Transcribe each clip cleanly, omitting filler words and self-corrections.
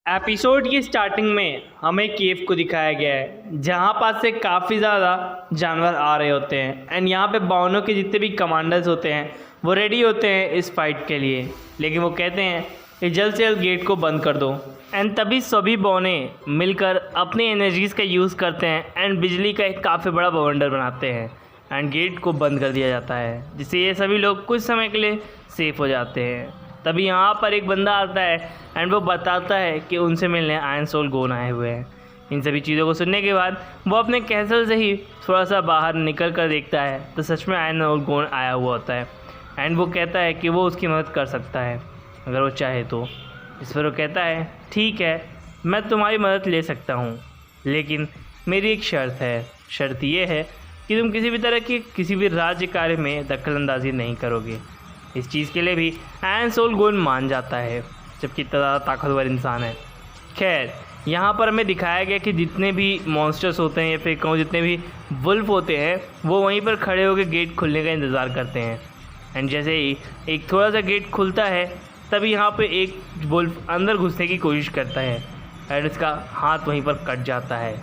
Episode की starting में हमें केव को दिखाया गया है जहाँ पास से काफ़ी ज़्यादा जानवर आ रहे होते हैं एंड यहाँ पे बाउनों के जितने भी कमांडर्स होते हैं वो रेडी होते हैं इस फाइट के लिए। लेकिन वो कहते हैं कि जल्द से जल्द गेट को बंद कर दो एंड तभी सभी बौने मिलकर अपनी एनर्जीज़ का यूज़ करते हैं एंड बिजली का एक काफ़ी बड़ा बवंडर बनाते हैं एंड गेट को बंद कर दिया जाता है, जिससे ये सभी लोग कुछ समय के लिए सेफ हो जाते हैं। तभी यहाँ पर एक बंदा आता है एंड वो बताता है कि उनसे मिलने आयरन सोल गोन आए हुए हैं। इन सभी चीज़ों को सुनने के बाद वो अपने कैसल से ही थोड़ा सा बाहर निकल कर देखता है तो सच में आयरन सोल गोन आया हुआ होता है एंड वो कहता है कि वो उसकी मदद कर सकता है अगर वो चाहे तो। इस पर वो कहता है ठीक है, मैं तुम्हारी मदद ले सकता हूँ, लेकिन मेरी एक शर्त है। शर्त ये है कि तुम किसी भी तरह की किसी भी राज्य कार्य में दखलंदाजी नहीं करोगे। इस चीज़ के लिए भी आयरन सोल गोन मान जाता है, जबकि इतना ज़्यादा ताकतवर इंसान है। खैर, यहाँ पर हमें दिखाया गया कि जितने भी मॉन्स्टर्स होते हैं या फिर कहूँ जितने भी वुल्फ होते हैं वो वहीं पर खड़े होकर गेट खुलने का इंतज़ार करते हैं। एंड जैसे ही एक थोड़ा सा गेट खुलता है तभी यहाँ पे एक वुल्फ अंदर घुसने की कोशिश करता है एंड इसका हाथ वहीं पर कट जाता है।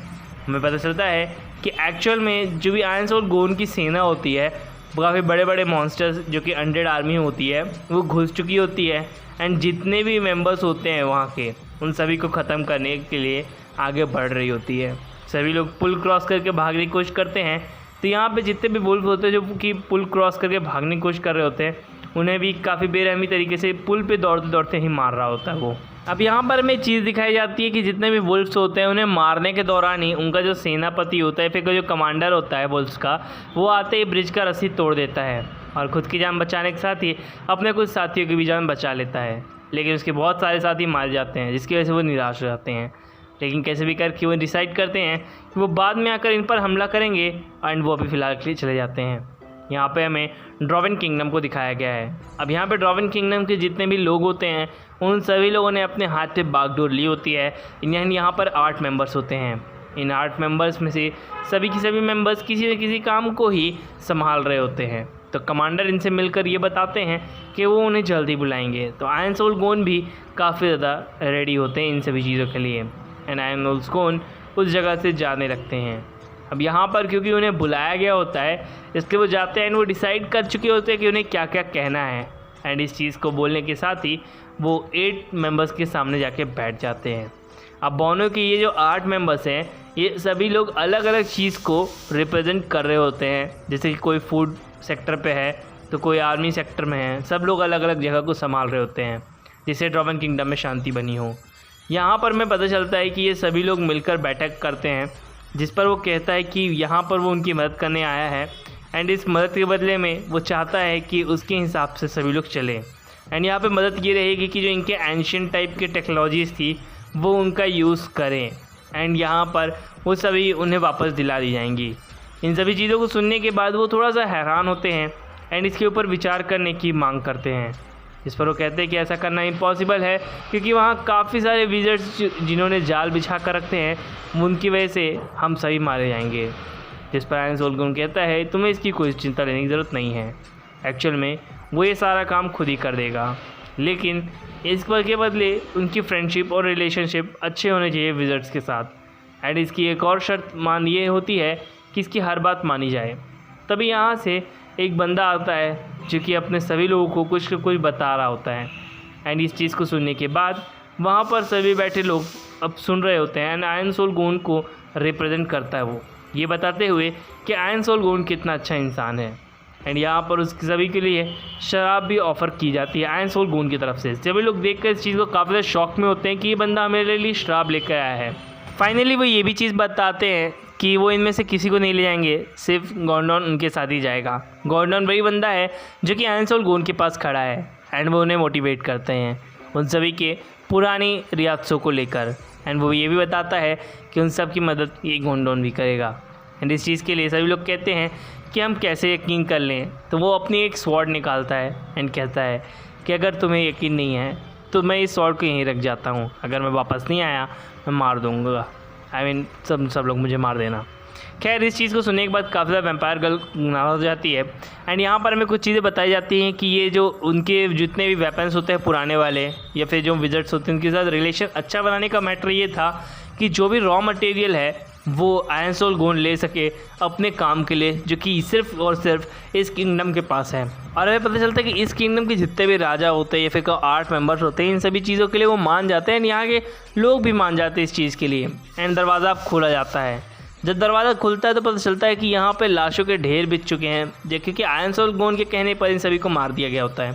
हमें पता चलता है कि एक्चुअल में जो भी आयरन सोल गोन की सेना होती है वो काफ़ी बड़े बड़े मॉन्स्टर्स जो कि अनडेड आर्मी होती है वो घुस चुकी होती है एंड जितने भी मेंबर्स होते हैं वहाँ के उन सभी को ख़त्म करने के लिए आगे बढ़ रही होती है। सभी लोग पुल क्रॉस करके भागने की कोशिश करते हैं तो यहाँ पे जितने भी वुल्फ होते हैं जो कि पुल क्रॉस करके भागने की कोशिश कर रहे होते हैं उन्हें भी काफ़ी बेरहमी तरीके से पुल पे दौड़ते दौड़ते ही मार रहा होता है वो। अब यहाँ पर हमें चीज़ दिखाई जाती है कि जितने भी वुल्फ्स होते हैं उन्हें मारने के दौरान ही उनका जो सेनापति होता है फिर जो कमांडर होता है वुल्फ्स का वो आते ही ब्रिज का रस्सी तोड़ देता है और ख़ुद की जान बचाने के साथ ही अपने कुछ साथियों की भी जान बचा लेता है। लेकिन उसके बहुत सारे साथी मार जाते हैं जिसकी वजह से वो निराश हो जाते हैं। लेकिन कैसे भी करके वो डिसाइड करते हैं कि वो बाद में आकर इन पर हमला करेंगे एंड वो अभी फ़िलहाल के लिए चले जाते हैं। यहाँ पे हमें ड्रॉवन किंगडम को दिखाया गया है। अब यहाँ पे ड्रॉवन किंगडम के जितने भी लोग होते हैं उन सभी लोगों ने अपने हाथ पे बागडोर ली होती है। यहाँ पर 8 मेंबर्स होते हैं। इन 8 मेंबर्स में से सभी के सभी मेंबर्स किसी न किसी काम को ही संभाल रहे होते हैं। तो कमांडर इनसे मिलकर ये बताते हैं कि वो उन्हें जल्दी बुलाएंगे। तो आयरन सोल गोन भी काफ़ी ज़्यादा रेडी होते हैं इन सभी चीज़ों के लिए एंड आयरन सोल गोन उस जगह से जाने लगते हैं। अब यहाँ पर क्योंकि उन्हें बुलाया गया होता है इसलिए वो जाते हैं एंड वो डिसाइड कर चुके होते हैं कि उन्हें क्या क्या कहना है एंड इस चीज़ को बोलने के साथ ही वो 8 मेंबर्स के सामने जाके बैठ जाते हैं। अब बौनों के ये जो 8 मेंबर्स हैं ये सभी लोग अलग अलग चीज़ को रिप्रेजेंट कर रहे होते हैं। जैसे कि कोई फूड सेक्टर पे है तो कोई आर्मी सेक्टर में है, सब लोग अलग अलग जगह को संभाल रहे होते हैं जिससे ड्रॉवन किंगडम में शांति बनी हो। यहाँ पर हमें पता चलता है कि ये सभी लोग मिलकर बैठक करते हैं जिस पर वो कहता है कि यहाँ पर वो उनकी मदद करने आया है एंड इस मदद के बदले में वो चाहता है कि उसके हिसाब से सभी लोग चलें। एंड यहाँ पे मदद ये रहेगी कि जो इनके एंशियंट टाइप की टेक्नोलॉजीज़ थी वो उनका यूज़ करें एंड यहाँ पर वो सभी उन्हें वापस दिला दी जाएंगी। इन सभी चीज़ों को सुनने के बाद वो थोड़ा सा हैरान होते हैं एंड इसके ऊपर विचार करने की मांग करते हैं। इस पर वो कहते हैं कि ऐसा करना इम्पॉसिबल है क्योंकि वहाँ काफ़ी सारे विज़र्ड्स जिन्होंने जाल बिछा कर रखते हैं उनकी वजह से हम सभी मारे जाएंगे। जिस पर आयरन सोल गोन कहता है तुम्हें इसकी कोई चिंता लेने की ज़रूरत नहीं है, एक्चुअल में वो ये सारा काम खुद ही कर देगा, लेकिन इस पर के बदले उनकी फ्रेंडशिप और रिलेशनशिप अच्छे होने चाहिए विज़र्ड्स के साथ एंड इसकी एक और शर्त मान ये होती है कि इसकी हर बात मानी जाए। तभी यहाँ से एक बंदा आता है जो कि अपने सभी लोगों को कुछ न कुछ बता रहा होता है एंड इस चीज़ को सुनने के बाद वहाँ पर सभी बैठे लोग अब सुन रहे होते हैं एंड आयरन सोल गोन को रिप्रेजेंट करता है वो ये बताते हुए कि आयरन सोल गोन कितना अच्छा इंसान है एंड यहाँ पर उस सभी के लिए शराब भी ऑफ़र की जाती है आयरन सोल गोन की तरफ से। सभी लोग देखकर इस चीज़ को काफ़ी ज़्यादा शौक में होते हैं कि ये बंदा मेरे लिए शराब लेकर आया है। फाइनली वो ये भी चीज़ बताते हैं कि वो इनमें से किसी को नहीं ले जाएंगे, सिर्फ गॉर्डन उनके साथ ही जाएगा। गॉर्डन वही बंदा है जो कि आयरन सोल गोन के पास खड़ा है एंड वो उन्हें मोटिवेट करते हैं उन सभी के पुरानी रियासतों को लेकर एंड वो ये भी बताता है कि उन सब की मदद ये गॉर्डन भी करेगा। एंड इस चीज़ के लिए सभी लोग कहते हैं कि हम कैसे यकीन कर लें। तो वो अपनी एक स्वॉर्ड निकालता है एंड कहता है कि अगर तुम्हें यकीन नहीं है तो मैं इस स्वॉर्ड को यहीं रख जाता हूँ, अगर मैं वापस नहीं आया मैं मार दूँगा। सब लोग मुझे मार देना। खैर इस चीज़ को सुनने के बाद काफ़ी ज़्यादा वैम्पायर गर्ल नाराज़ हो जाती है। एंड यहाँ पर हमें कुछ चीज़ें बताई जाती हैं कि ये जो उनके जितने भी वेपन्स होते हैं पुराने वाले या फिर जो विजर्ड्स होते हैं उनके साथ रिलेशन अच्छा बनाने का मैटर ये था कि जो भी रॉ मटेरियल है वो आयरन सोल गोन ले सके अपने काम के लिए, जो कि सिर्फ और सिर्फ इस किंगडम के पास है। और हमें पता चलता है कि इस किंगडम के जितने भी राजा होते हैं या फिर 8 मेंबर्स होते हैं, इन सभी चीज़ों के लिए वो मान जाते हैं। यहाँ के लोग भी मान जाते हैं इस चीज़ के लिए। एंड दरवाज़ा अब खोला जाता है। जब दरवाज़ा खुलता है तो पता चलता है कि यहाँ पे लाशों के ढेर बिछ चुके हैं, क्योंकि आयरन सोल गोन के कहने पर इन सभी को मार दिया गया होता है।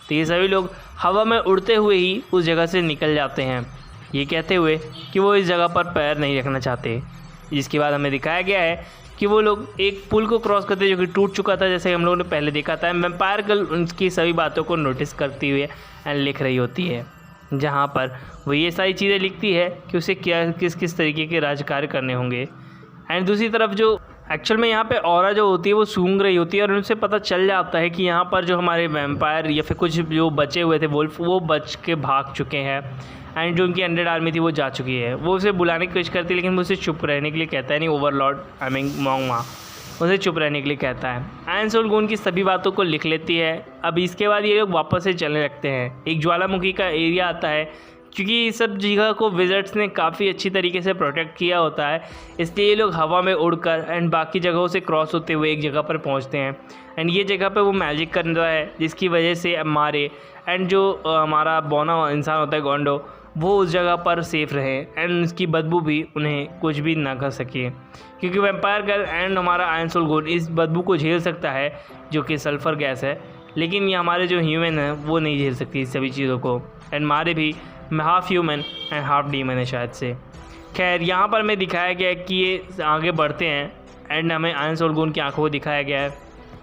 तो ये सभी लोग हवा में उड़ते हुए ही उस जगह से निकल जाते हैं, ये कहते हुए कि वो इस जगह पर पैर नहीं रखना चाहते। जिसके बाद हमें दिखाया गया है कि वो लोग एक पुल को क्रॉस करते हैं जो कि टूट चुका था, जैसे हम लोगों ने पहले देखा था। वैम्पायर गर्ल उनकी सभी बातों को नोटिस करती हुए एंड लिख रही होती है, जहाँ पर वो ये सारी चीज़ें लिखती है कि उसे क्या किस किस तरीके के राजकार्य करने होंगे। एंड दूसरी तरफ जो एक्चुअल में यहाँ पे औरा जो होती है वो सूंघ रही होती है और उनसे पता चल जाता है कि यहाँ पर जो हमारे वैम्पायर या फिर कुछ जो बचे हुए थे वुल्फ वो बच के भाग चुके हैं। एंड जो उनकी अनडेड आर्मी थी वो जा चुकी है। वो उसे बुलाने की कोशिश करती है लेकिन वो उसे चुप रहने के लिए कहता है, नहीं ओवरलॉर्ड आई मीन मोंगमा उसे चुप रहने के लिए कहता है। आयरन सोल गोन की सभी बातों को लिख लेती है। अब इसके बाद ये लोग वापस से चलने लगते हैं। एक ज्वालामुखी का एरिया आता है, क्योंकि इस सब जगह को विज़र्ड्स ने काफ़ी अच्छी तरीके से प्रोटेक्ट किया होता है, इसलिए ये लोग हवा में उड़कर एंड बाकी जगहों से क्रॉस होते हुए एक जगह पर पहुंचते हैं। एंड ये जगह पे वो मैजिक कर रहा है जिसकी वजह से हमारे एंड जो हमारा बौना इंसान होता है गोंडो, वो उस जगह पर सेफ रहे एंड उसकी बदबू भी उन्हें कुछ भी ना कर सके, क्योंकि वैम्पायर गर्ल एंड हमारा आयरन सोल गोन इस बदबू को झेल सकता है जो कि सल्फ़र गैस है, लेकिन ये हमारे जो ह्यूमन है वो नहीं झेल सकती इस सभी चीज़ों को। एंड हमारे भी half human and half demon है शायद से। खैर यहाँ पर हमें दिखाया गया है कि ये आगे बढ़ते हैं एंड हमें आयरन सोल गोन की आंखों को दिखाया गया है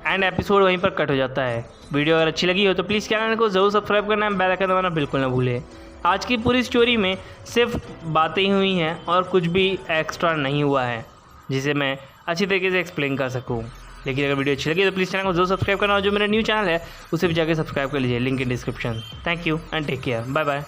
एंड एपिसोड वहीं पर कट हो जाता है। वीडियो अगर अच्छी लगी हो तो प्लीज़ चैनल को ज़रूर सब्सक्राइब करना है, बेल आइकन दबाना बिल्कुल ना भूलें। आज की पूरी स्टोरी में सिर्फ बातें ही हुई हैं और कुछ भी एक्स्ट्रा नहीं हुआ है जिसे मैं अच्छी तरीके से एक्सप्लेन कर सकूं। लेकिन अगर वीडियो अच्छी लगी तो प्लीज़ चैनल को जरूर सब्सक्राइब करना और जो मेरा न्यू चैनल है उसे भी जाकर सब्सक्राइब कर लीजिए, link in description. Thank you and take care, bye bye.